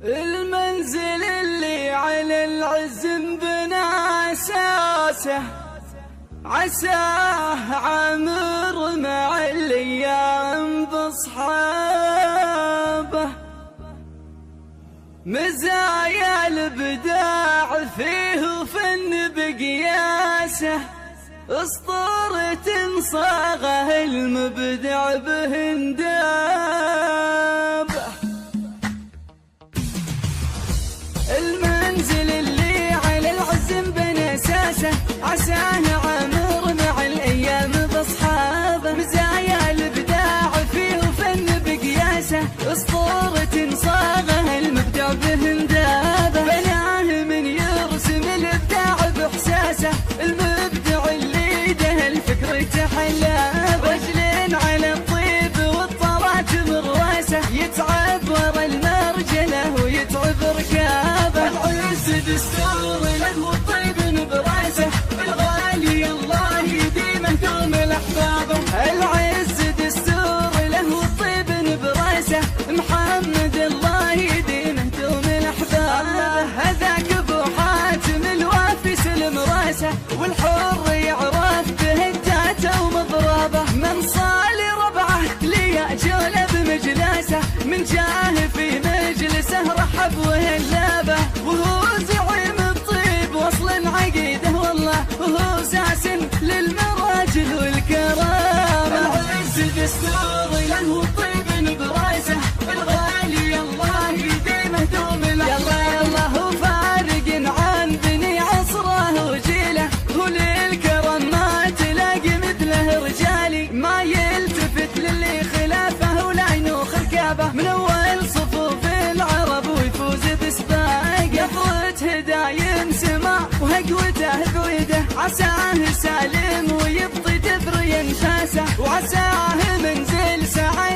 المنزل اللي على العزم بنا أساسه، عساه عامر مع الأيام بصحابه. مزايا الإبداع فيه وفن بقياسه، أسطورة صاغه المبدع به اندابه. المنزل اللي على العزم بنا أساسه، عساه عامر مع الأيام بأصحابه. مزايا الإبداع فيه وفن بقياسه، أسطورة صاغه المبدع به اندابه. بناه من يرسم الإبداع بإحساسه، المبدع اللي ده الفكر تحلى. رجل على الطيب والطرات مراسه، يتعب ورا المرجله ويتعب ركابه. العز دستور له والطيب براسه، الغالي الله يديمه دوم الاحبابه. العز دستور له والطيب براسه، محمد الله يديمه دوم الاحبابه. هذاك ابو حاتم الوافي سلم راسه، والحر يعرف بهجاته ومضربه. من صالي ربعه ليأجل بمجلسه، من جاه في مجلسه رحب وهلابه. وهو زعيم الطيب وصل عقيده والله، وهو ساس للمراجل والكرامه. العز دستور له والطيب براسه، الغالي الله يديمه دوم الاحباب. يلا هو فارق عن بني عصره وجيله، هو للكرم ما تلاقي مثله رجالي. ما يلتفت للي خلافه ولا ينوخ ركابه، من اول صفوف العرب ويفوز بسباقه. يفوت هدايم سما وهقوته بويده، عساه سالم ويبطي دبر ينفاسه، وعساه منزل سعيد